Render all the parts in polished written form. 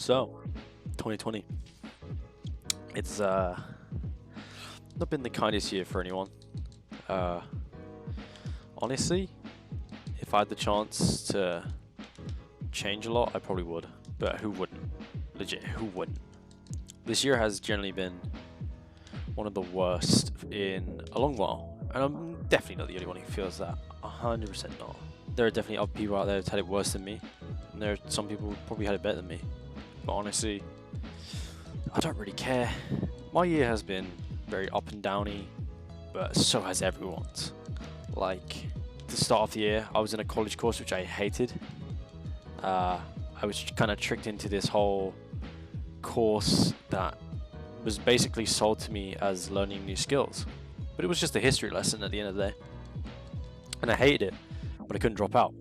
So, 2020. It's not been the kindest year for anyone. Honestly, if I had the chance to change a lot, I probably would. But who wouldn't? Legit, who wouldn't? This year has generally been one of the worst in a long while. And I'm definitely not the only one who feels that. 100% not. There are definitely other people out there who've had it worse than me. And there are some people who probably had it better than me. But honestly, I don't really care. My year has been very up and downy, but so has everyone's. Like, the start of the year, I was in a college course which I hated. I was kind of tricked into this whole course that was basically sold to me as learning new skills. But it was just a history lesson at the end of the day. And I hated it, but I couldn't drop out.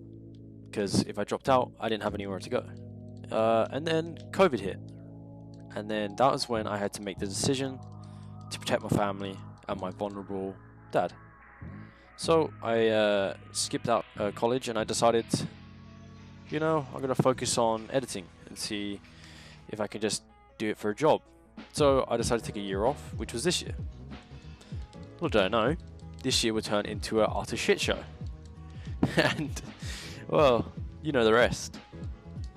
Because if I dropped out, I didn't have anywhere to go. And then COVID hit. And then that was when I had to make the decision to protect my family and my vulnerable dad. So I skipped out college and I decided, you know, I'm going to focus on editing and see if I can just do it for a job. So I decided to take a year off, which was this year. Little did I know, this year would turn into an utter shit show. And, well, you know the rest.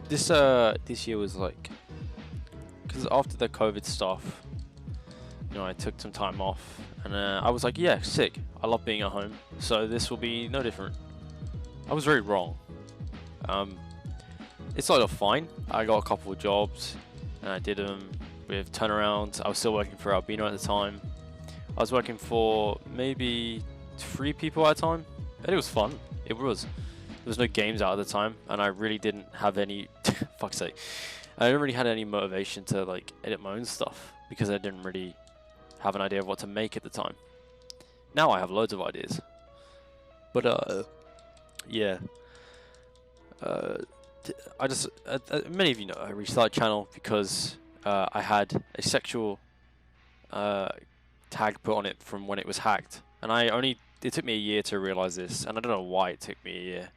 This year was like, because after the COVID stuff, you know, I took some time off, and I was like, yeah, sick. I love being at home, so this will be no different. I was very wrong. It started off fine. I got a couple of jobs, and I did them with turnarounds. I was still working for Albino at the time. I was working for maybe 3 people at a time, and it was fun. It was. There was no games out at the time, and I really didn't have any. Fuck's sake. I didn't really have any motivation to like edit my own stuff because I didn't really have an idea of what to make at the time. Now I have loads of ideas, but yeah. I just many of you know I restarted the channel because I had a sexual tag put on it from when it was hacked, and it took me a year to realize this, and I don't know why it took me a year.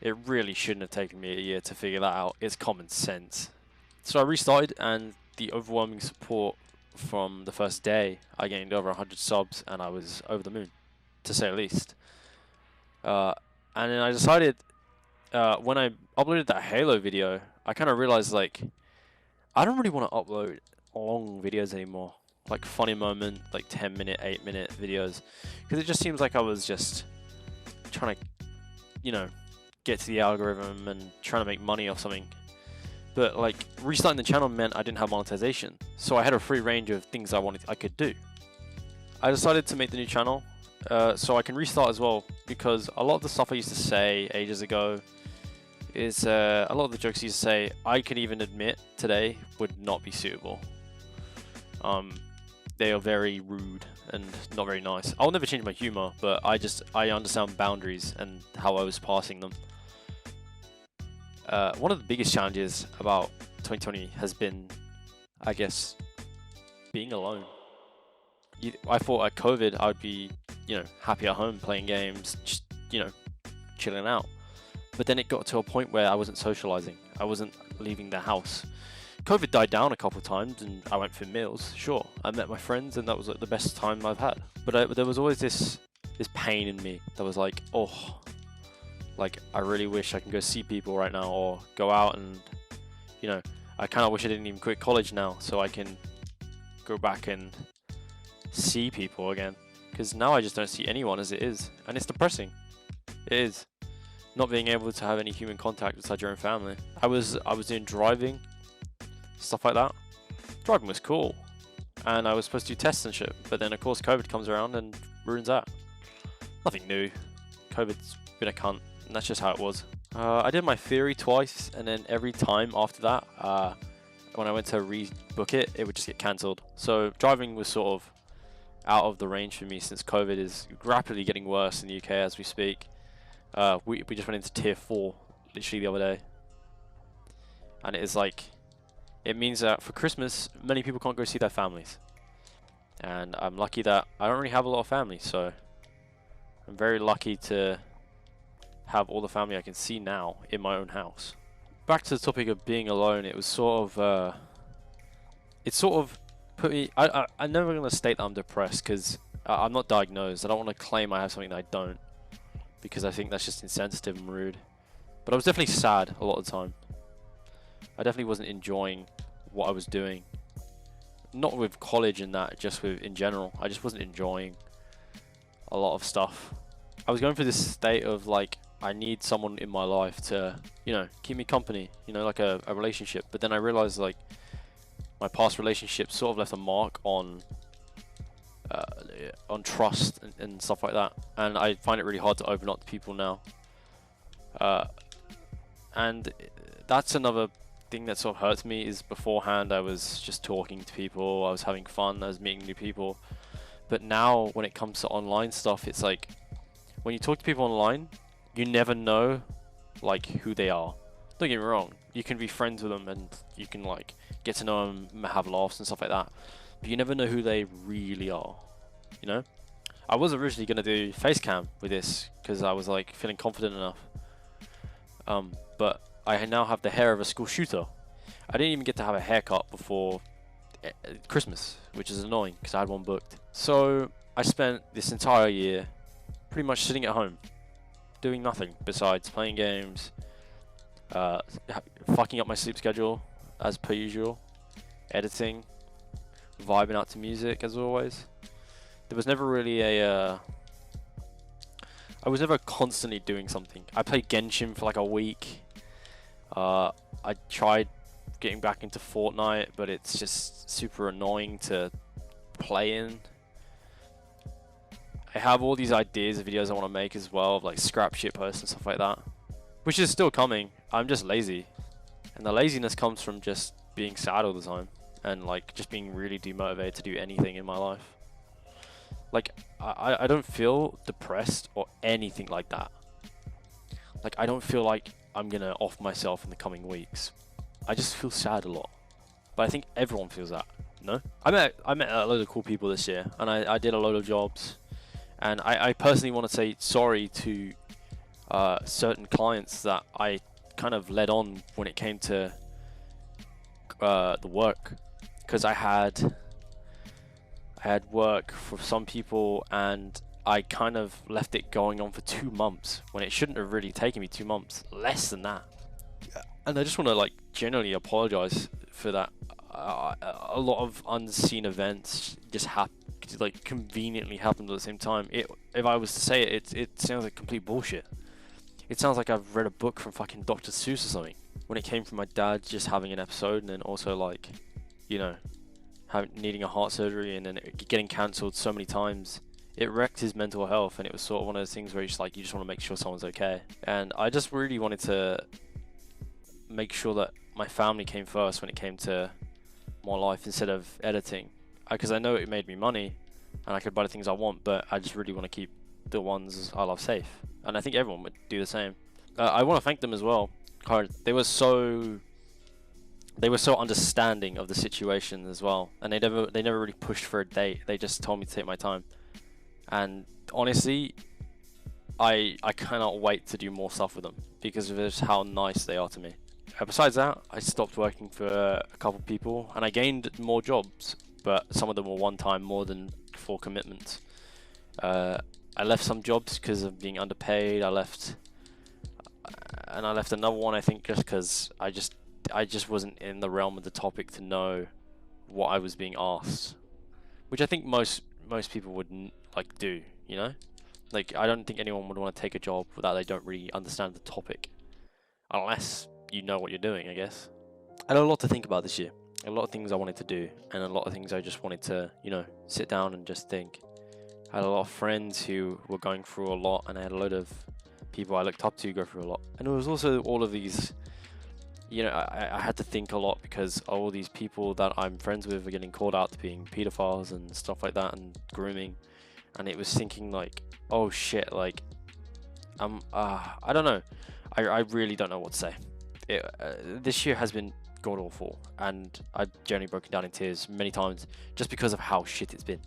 It really shouldn't have taken me a year to figure that out. It's common sense. So I restarted, and the overwhelming support from the first day, I gained over 100 subs, and I was over the moon, to say the least. And then I decided, when I uploaded that Halo video, I kind of realized, like, I don't really want to upload long videos anymore. Like funny moment, like 10-minute, 8-minute videos. Because it just seems like I was just trying to, you know, get to the algorithm and trying to make money off something. But like restarting the channel meant I didn't have monetization, so I had a free range of things I could do. I decided to make the new channel so I can restart as well, because a lot of the stuff I used to say ages ago is a lot of the jokes I used to say, I can even admit today would not be suitable. They are very rude and not very nice. I'll never change my humor, but I understand boundaries and how I was passing them. One of the biggest challenges about 2020 has been, I guess, being alone. I thought at COVID I would be, you know, happy at home playing games, just, you know, chilling out. But then it got to a point where I wasn't socializing. I wasn't leaving the house. COVID died down a couple of times, and I went for meals. Sure, I met my friends, and that was like the best time I've had. But there was always this pain in me that was like, oh. Like, I really wish I can go see people right now, or go out and, you know, I kind of wish I didn't even quit college now so I can go back and see people again. Because now I just don't see anyone as it is, and it's depressing. It is. Not being able to have any human contact besides your own family. I was doing driving, stuff like that. Driving was cool, and I was supposed to do tests and shit, but then of course COVID comes around and ruins that. Nothing new. COVID's been a cunt. And that's just how it was. I did my theory twice, and then every time after that, when I went to rebook it, it would just get cancelled. So driving was sort of out of the range for me, since COVID is rapidly getting worse in the UK as we speak. We just went into tier 4 literally the other day, and it is like, it means that for Christmas many people can't go see their families, and I'm lucky that I don't really have a lot of family, so I'm very lucky to have all the family I can see now in my own house. back to the topic of being alone, it was sort of it sort of put me. I'm never gonna state that I'm depressed because I'm not diagnosed. I don't want to claim I have something that I don't, because I think that's just insensitive and rude. But I was definitely sad a lot of the time. I definitely wasn't enjoying what I was doing. Not with college and that, just with in general. I just wasn't enjoying a lot of stuff. I was going through this state of like, I need someone in my life to, you know, keep me company, you know, like a relationship. But then I realized like my past relationships sort of left a mark on trust and stuff like that. And I find it really hard to open up to people now. And that's another thing that sort of hurts me, is beforehand I was just talking to people, I was having fun, I was meeting new people. But now when it comes to online stuff, it's like when you talk to people online, you never know like who they are. Don't get me wrong, you can be friends with them and you can like get to know them, have laughs and stuff like that, but you never know who they really are, you know? I was originally going to do face cam with this because I was like feeling confident enough, but I now have the hair of a school shooter. I didn't even get to have a haircut before Christmas, which is annoying because I had one booked. So I spent this entire year pretty much sitting at home doing nothing besides playing games, fucking up my sleep schedule as per usual, editing, vibing out to music as always. There was never really a I was never constantly doing something. I played Genshin for like a week. I tried getting back into Fortnite, but it's just super annoying to play in. I have all these ideas of videos I want to make as well, of like scrap shit posts and stuff like that, which is still coming. I'm just lazy, and the laziness comes from just being sad all the time and like just being really demotivated to do anything in my life. Like I don't feel depressed or anything like that. Like I don't feel like I'm gonna off myself in the coming weeks. I just feel sad a lot. But I think everyone feels that, no? I met a load of cool people this year, and I did a load of jobs. And I personally want to say sorry to certain clients that I kind of led on when it came to the work, because I had work for some people and I kind of left it going on for 2 months when it shouldn't have really taken me 2 months, less than that. And I just want to like genuinely apologize for that. A lot of unseen events just like conveniently happened at the same time. If I was to say it sounds like complete bullshit. It sounds like I've read a book from fucking Dr. Seuss or something. When it came from my dad just having an episode, and then also like, you know, needing a heart surgery and then getting cancelled so many times, it wrecked his mental health. And it was sort of one of those things where you just like, you just want to make sure someone's okay. And I just really wanted to make sure that my family came first when it came to my life instead of editing, because I know it made me money and I could buy the things I want, but I just really want to keep the ones I love safe, and I think everyone would do the same. I want to thank them as well. They were so understanding of the situation as well, and they never really pushed for a date. They just told me to take my time, and honestly, I cannot wait to do more stuff with them because of just how nice they are to me. Besides that, I stopped working for a couple people and I gained more jobs, but some of them were one time more than full commitments. I left some jobs because of being underpaid. I left another one, I think, just because I just wasn't in the realm of the topic to know what I was being asked, which I think most people wouldn't like do, you know? Like, I don't think anyone would want to take a job that they don't really understand the topic, unless you know what you're doing, I guess. I had a lot to think about this year. A lot of things I wanted to do, and a lot of things I just wanted to, you know, sit down and just think. I had a lot of friends who were going through a lot, and I had a lot of people I looked up to go through a lot. And there was also all of these, you know, I had to think a lot because all these people that I'm friends with were getting called out to being pedophiles and stuff like that and grooming. And it was thinking like, oh shit, like, I don't know. I really don't know what to say. This year has been god awful, and I've generally broken down in tears many times just because of how shit it's been.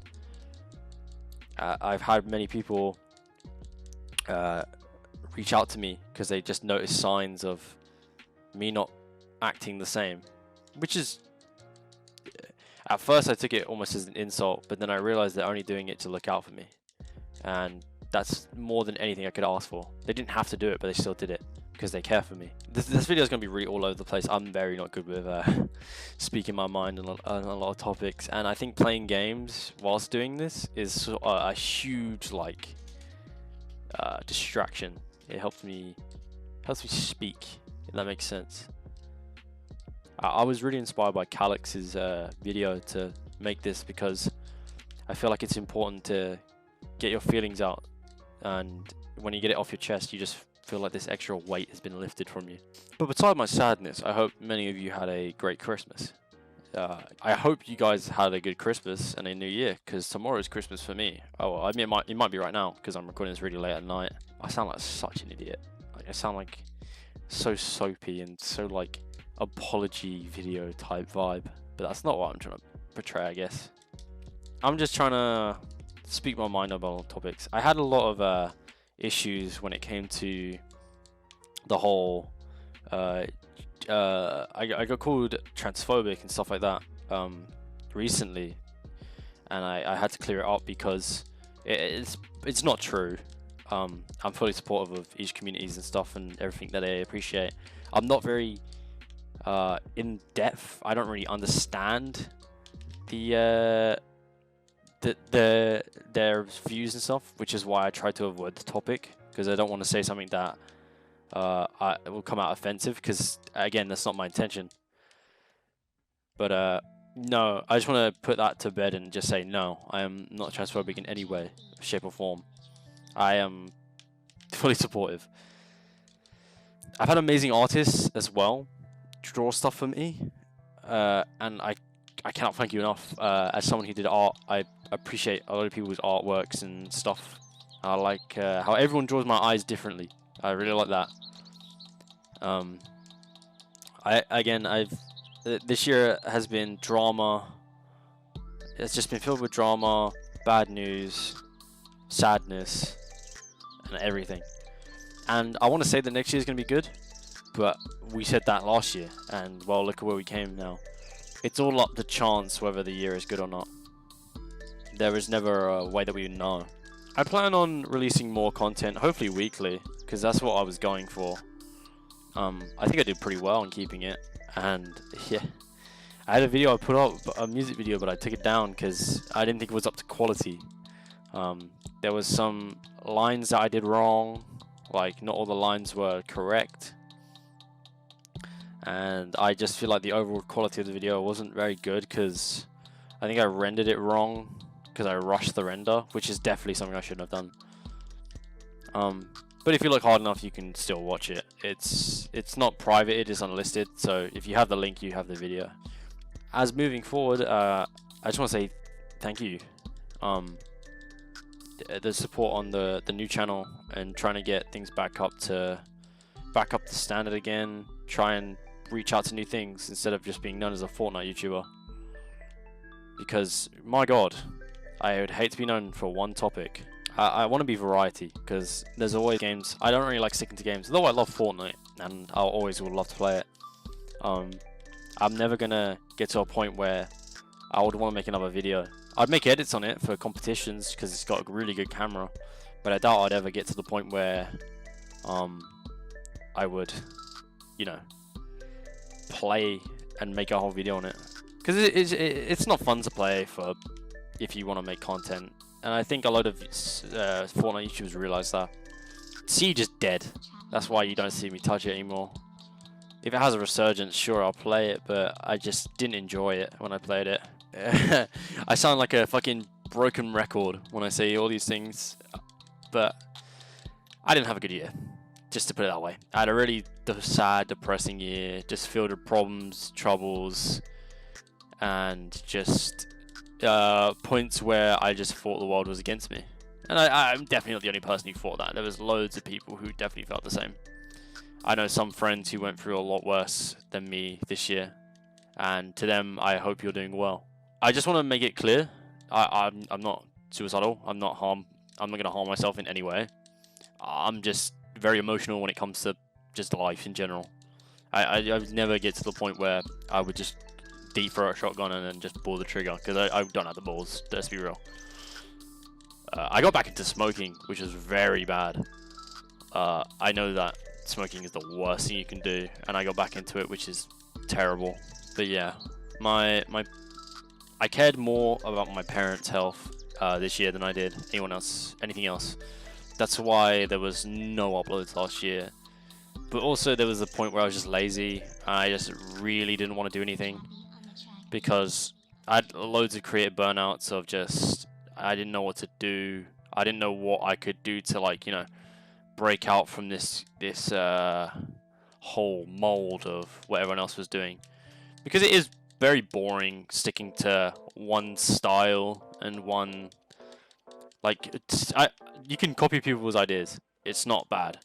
I've had many people reach out to me because they just noticed signs of me not acting the same, which is, at first I took it almost as an insult, but then I realized they're only doing it to look out for me, and that's more than anything I could ask for. They didn't have to do it, but they still did it because they care for me. This video is going to be really all over the place. I'm very not good with speaking my mind on a lot of topics, and I think playing games whilst doing this is a huge like distraction. It helps me speak, if that makes sense. I was really inspired by Calix's video to make this because I feel like it's important to get your feelings out, and when you get it off your chest, you just feel like this extra weight has been lifted from you. But beside my sadness, I hope many of you had a great Christmas. I hope you guys had a good Christmas and a New Year, because tomorrow is Christmas for me. Oh, well, I mean, it might be right now because I'm recording this really late at night. I sound like such an idiot. Like, I sound like so soapy and so like apology video type vibe, but that's not what I'm trying to portray, I guess. I'm just trying to speak my mind about topics. I had a lot of issues when it came to the whole I got called transphobic and stuff like that recently, and I had to clear it up because it's not true. I'm fully supportive of each communities and stuff and everything that they appreciate. I'm not very in depth. I don't really understand their views and stuff, which is why I try to avoid the topic, because I don't want to say something that it will come out offensive, because again, that's not my intention. But no, I just want to put that to bed and just say no, I am not transphobic in any way, shape or form. I am fully supportive. I've had amazing artists as well draw stuff for me, and I cannot thank you enough. As someone who did art, I appreciate a lot of people's artworks and stuff. I like how everyone draws my eyes differently. I really like that. This year has been drama. It's just been filled with drama, bad news, sadness, and everything. And I want to say that next year is going to be good, but we said that last year, and well, look at where we came now. It's all up to chance whether the year is good or not. There is never a way that we know. I plan on releasing more content, hopefully weekly, because that's what I was going for. I think I did pretty well in keeping it, and yeah, I had a video I put up, a music video, but I took it down because I didn't think it was up to quality. There was some lines that I did wrong, like not all the lines were correct, and I just feel like the overall quality of the video wasn't very good because I think I rendered it wrong because I rushed the render, which is definitely something I shouldn't have done. But if you look hard enough, you can still watch it. It's not private, it is unlisted, so if you have the link, you have the video. As moving forward, I just want to say thank you. The support on the new channel and trying to get things back up to standard again, try and reach out to new things instead of just being known as a Fortnite YouTuber. Because, my god, I would hate to be known for one topic. I want to be variety, because there's always games. I don't really like sticking to games, though I love Fortnite, and I always would love to play it. I'm never going to get to a point where I would want to make another video. I'd make edits on it for competitions, because it's got a really good camera, but I doubt I'd ever get to the point where I would, you know, play and make a whole video on it. Because it's not fun to play for if you want to make content. And I think a lot of Fortnite YouTubers realize that. Siege is dead. That's why you don't see me touch it anymore. If it has a resurgence, sure, I'll play it, but I just didn't enjoy it when I played it. I sound like a fucking broken record when I say all these things, but I didn't have a good year, just to put it that way. I had a really sad, depressing year, just filled with problems, troubles, and just points where I just thought the world was against me. And I'm definitely not the only person who thought that. There was loads of people who definitely felt the same. I know some friends who went through a lot worse than me this year, and to them, I hope you're doing well. I just want to make it clear, I'm not suicidal. I'm not going to harm myself in any way. I'm just very emotional when it comes to just life in general. I would never get to the point where I would just deep throw a shotgun and then just pull the trigger, because I don't have the balls. Let's be real. I got back into smoking, which is very bad. I know that smoking is the worst thing you can do, and I got back into it, which is terrible. But yeah, I cared more about my parents' health this year than I did anything else. That's why there was no uploads last year. But also there was a point where I was just lazy. I just really didn't want to do anything, because I had loads of creative burnouts of just, I didn't know what to do. I didn't know what I could do to, like, you know, break out from this whole mold of what everyone else was doing, because it is very boring sticking to one style and one, like, you can copy people's ideas, it's not bad,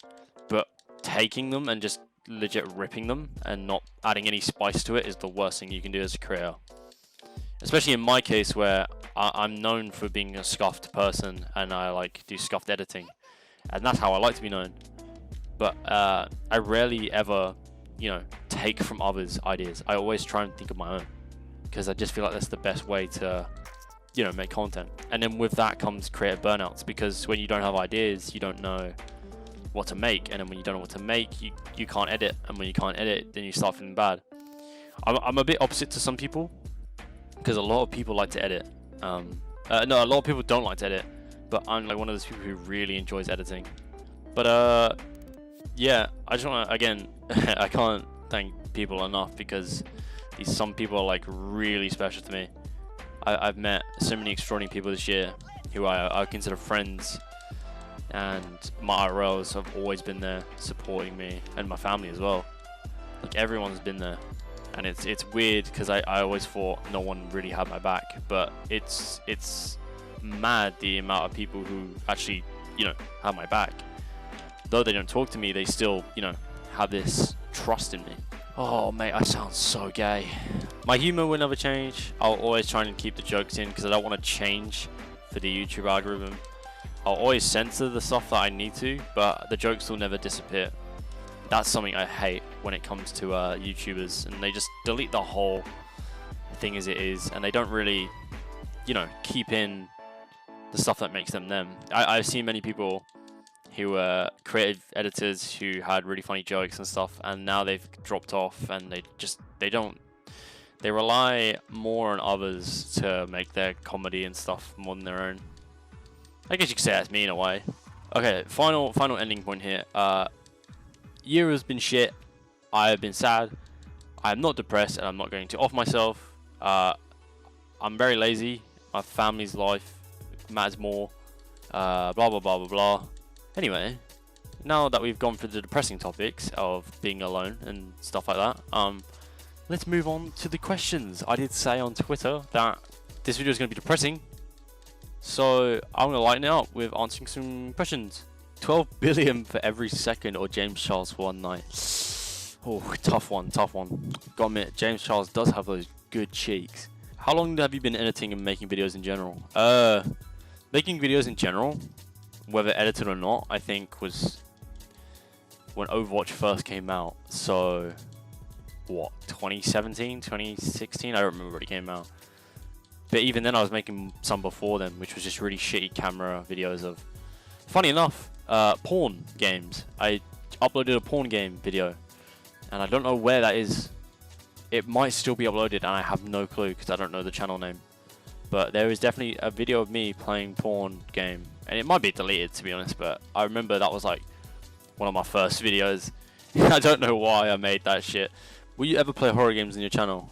but taking them and just legit ripping them and not adding any spice to it is the worst thing you can do as a creator. Especially in my case, where I'm known for being a scuffed person, and I like do scuffed editing, and that's how I like to be known. But I rarely ever, you know, take from others' ideas. I always try and think of my own, because I just feel like that's the best way to, you know, make content. And then with that comes creative burnouts, because when you don't have ideas, you don't know what to make, and then when you don't know what to make, you can't edit, and when you can't edit, then you start feeling bad. I'm a bit opposite to some people, because a lot of people like to edit. No, a lot of people don't like to edit, but I'm like one of those people who really enjoys editing. But yeah, I just want to, again, I can't thank people enough, because some people are like really special to me. I've met so many extraordinary people this year who I consider friends, and my IRLs have always been there supporting me, and my family as well. Like, everyone's been there, and it's weird, because I always thought no one really had my back, but it's mad the amount of people who actually, you know, have my back. Though they don't talk to me, they still, you know, have this trust in me. Oh mate, I sound so gay. My humor will never change. I'll always try and keep the jokes in, because I don't want to change for the YouTube algorithm. I'll always censor the stuff that I need to, but the jokes will never disappear. That's something I hate when it comes to YouTubers, and they just delete the whole thing as it is, and they don't really, you know, keep in the stuff that makes them them. I've seen many people who were creative editors who had really funny jokes and stuff, and now they've dropped off, and they rely more on others to make their comedy and stuff more than their own. I guess you could say that's me in a way. Okay, final ending point here. Year has been shit. I have been sad. I am not depressed, and I'm not going to off myself. I'm very lazy. My family's life matters more. Blah blah blah blah blah. Anyway, now that we've gone through the depressing topics of being alone and stuff like that, let's move on to the questions. I did say on Twitter that this video is going to be depressing, so I'm going to lighten it up with answering some questions. 12 billion for every second, or James Charles for one night? Oh, tough one. Gotta admit, James Charles does have those good cheeks. How long have you been editing and making videos in general? Making videos in general, whether edited or not, I think was when Overwatch first came out. So, what, 2017, 2016? I don't remember when it came out. But even then, I was making some before then, which was just really shitty camera videos of, funny enough, porn games. I uploaded a porn game video, and I don't know where that is. It might still be uploaded, and I have no clue, because I don't know the channel name. But there is definitely a video of me playing porn game, and it might be deleted, to be honest, but I remember that was like one of my first videos. I don't know why I made that shit. Will you ever play horror games on your channel?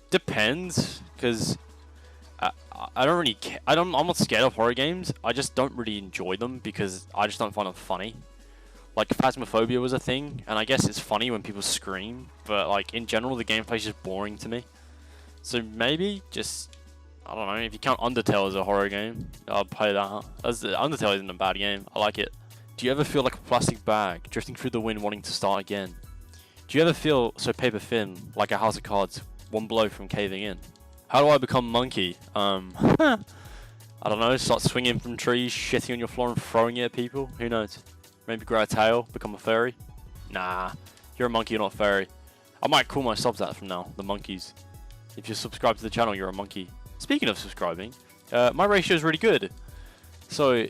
Depends, because I don't really care. I'm not scared of horror games. I just don't really enjoy them, because I just don't find them funny. Like, Phasmophobia was a thing, and I guess it's funny when people scream, but like in general the gameplay is just boring to me. So maybe just, I don't know, if you count Undertale as a horror game, I'll play that. Undertale isn't a bad game. I like it. Do you ever feel like a plastic bag drifting through the wind, wanting to start again? Do you ever feel so paper thin, like a house of cards, one blow from caving in? How do I become monkey? I don't know, start swinging from trees, shitting on your floor and throwing it at people? Who knows? Maybe grow a tail, become a furry? Nah, You're a monkey, you're not furry. I might call my subs that from now, the monkeys. If you're subscribed to the channel, you're a monkey. Speaking of subscribing, my ratio is really good. So,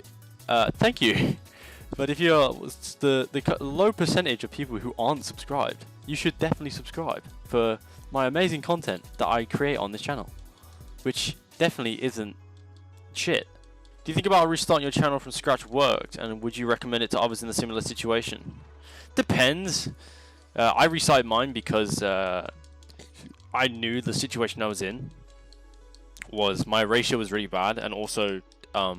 thank you. But if you're the low percentage of people who aren't subscribed, you should definitely subscribe for my amazing content that I create on this channel, which definitely isn't shit. Do you think about restarting your channel from scratch worked, and would you recommend it to others in a similar situation? Depends. I restarted mine because I knew the situation I was in was my ratio was really bad, and also I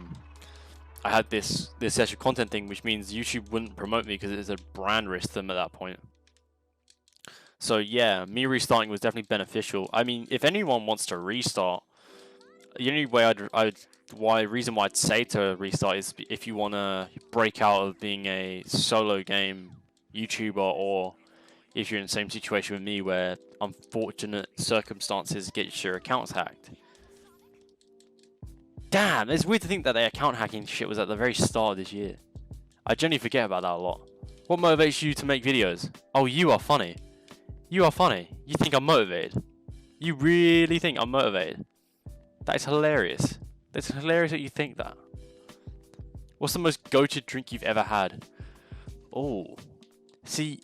had this extra content thing, which means YouTube wouldn't promote me because it's a brand risk to them at that point. So yeah, me restarting was definitely beneficial. I mean, if anyone wants to restart, the only way reason why I'd say to restart is if you want to break out of being a solo game YouTuber, or if you're in the same situation with me where unfortunate circumstances get your accounts hacked. Damn, it's weird to think that the account hacking shit was at the very start of this year. I generally forget about that a lot. What motivates you to make videos? Oh, you are funny. You are funny. You think I'm motivated? You really think I'm motivated? That is hilarious. That's hilarious that you think that. What's the most go-to drink you've ever had? Oh, see,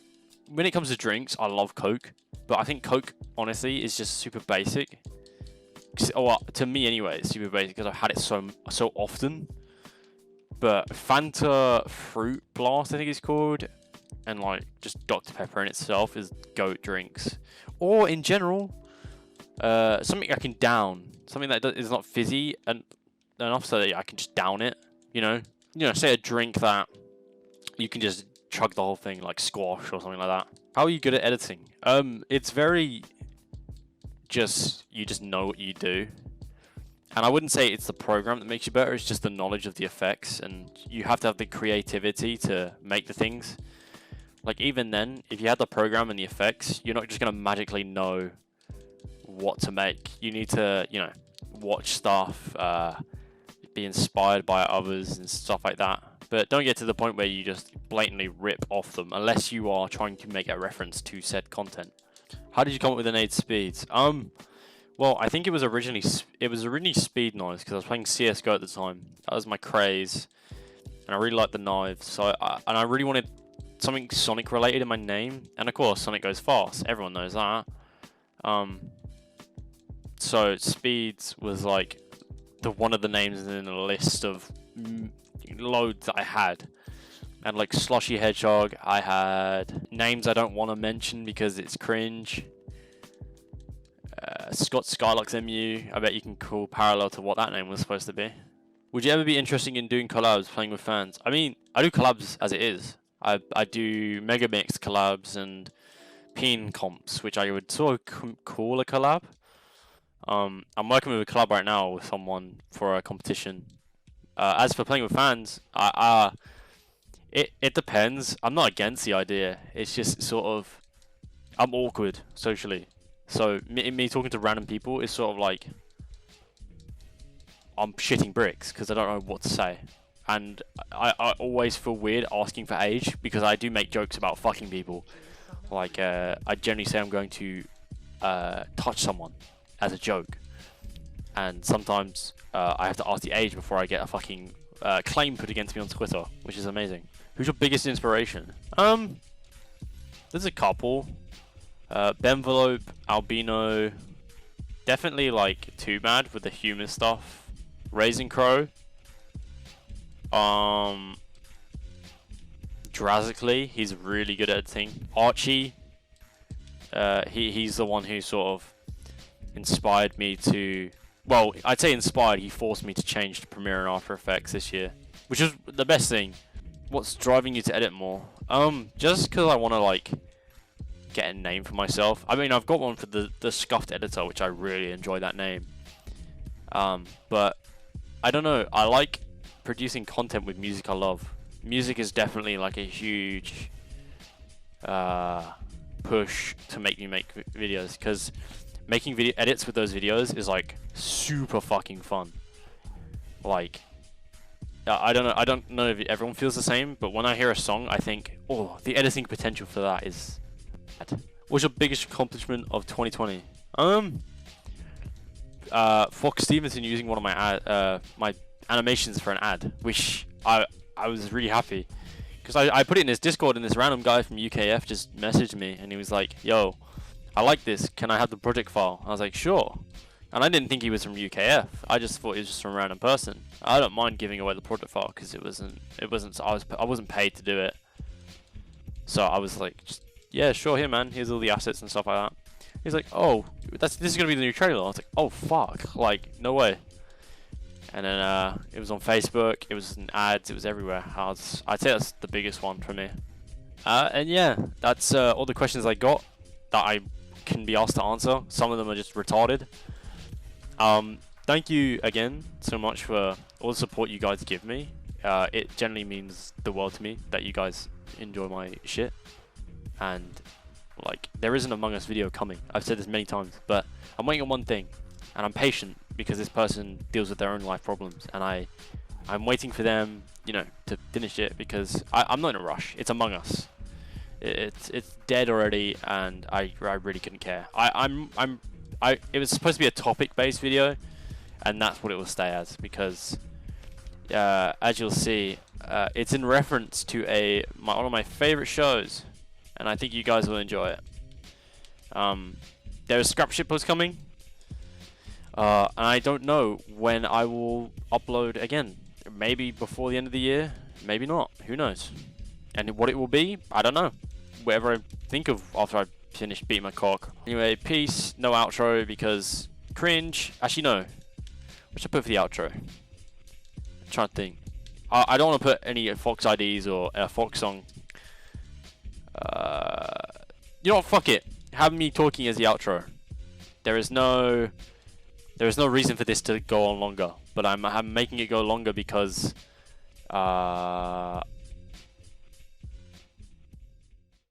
when it comes to drinks, I love Coke, but I think Coke, honestly, is just super basic. Well, to me anyway, it's super basic because I've had it so often. But Fanta Fruit Blast, I think it's called, and like just Dr. Pepper in itself is goat drinks. Or in general, something I can down, something that is not fizzy and enough so that I can just down it. You know, say a drink that you can just chug the whole thing, like squash or something like that. How are you good at editing? It's very you just know what you do. And I wouldn't say it's the program that makes you better, it's just the knowledge of the effects, and you have to have the creativity to make the things. Like even then, if you had the program and the effects, you're not just going to magically know what to make. You need to, watch stuff, be inspired by others and stuff like that. But don't get to the point where you just blatantly rip off them, unless you are trying to make a reference to said content. How did you come up with the name Speedz? Well, I think it was originally Speed Knives because I was playing CS:GO at the time. That was my craze, and I really liked the knives. So I really wanted something Sonic related in my name, and of course Sonic goes fast. Everyone knows that. So Speedz was like one of the names in a list of loads that I had. And like Slushy Hedgehog, I had names I don't want to mention because it's cringe. Scott Skylux MU, I bet you can call parallel to what that name was supposed to be. Would you ever be interested in doing collabs, playing with fans? I mean, I do collabs as it is. I do Mega Mix collabs and Peen comps, which I would sort of call a collab. I'm working with a collab right now with someone for a competition. As for playing with fans, it depends. I'm not against the idea. It's just sort of, I'm awkward socially. So me talking to random people is sort of like I'm shitting bricks because I don't know what to say. And I always feel weird asking for age because I do make jokes about fucking people. Like I generally say I'm going to touch someone as a joke. And sometimes I have to ask the age before I get a fucking claim put against me on Twitter, which is amazing. Who's your biggest inspiration? There's a couple. Benvelope, Albino, definitely like Too Bad with the humor stuff. Raising Crow. Drastically, he's really good at editing. Archie, he's the one who sort of inspired me to, well, I'd say inspired, he forced me to change to Premiere and After Effects this year, which is the best thing. What's driving you to edit more? Just because I want to like get a name for myself. I mean, I've got one for the Scuffed editor, which I really enjoy that name. But I don't know, I like producing content with music I love. Music is definitely like a huge push to make me make videos, because making video edits with those videos is like super fucking fun. Like, I don't know if everyone feels the same, but when I hear a song, I think, oh, the editing potential for that is What's your biggest accomplishment of 2020? Fox Stevenson using one of my animations for an ad, which I was really happy because I put it in his Discord and this random guy from UKF just messaged me and he was like, "Yo, I like this. Can I have the project file?" I was like, "Sure." And I didn't think he was from UKF. I just thought he was just from a random person. I don't mind giving away the project file because it wasn't. I wasn't paid to do it. So I was like, just, yeah, sure, here, man. Here's all the assets and stuff like that. He's like, "Oh, this is gonna be the new trailer." I was like, "Oh fuck, like no way." And then it was on Facebook, it was in ads, it was everywhere. I'd say that's the biggest one for me. And yeah, that's all the questions I got that I can be asked to answer. Some of them are just retarded. Thank you again so much for all the support you guys give me. It generally means the world to me that you guys enjoy my shit. And like, there is an Among Us video coming. I've said this many times, but I'm waiting on one thing, and I'm patient because this person deals with their own life problems, and I'm waiting for them, you know, to finish it because I'm not in a rush. It's Among Us. It's dead already, and I really couldn't care. It was supposed to be a topic-based video, and that's what it will stay as because, as you'll see, it's in reference to one of my favorite shows, and I think you guys will enjoy it. There's scrap shitpost coming, and I don't know when I will upload again. Maybe before the end of the year, maybe not. Who knows? And what it will be, I don't know. Whatever I think of after I finish beating my cock. Anyway, peace. No outro because cringe. Actually, no. What should I put for the outro? I'm trying to think. I don't want to put any Fox IDs or a Fox song. You know what? Fuck it. Have me talking as the outro. There is no reason for this to go on longer, but I'm making it go longer because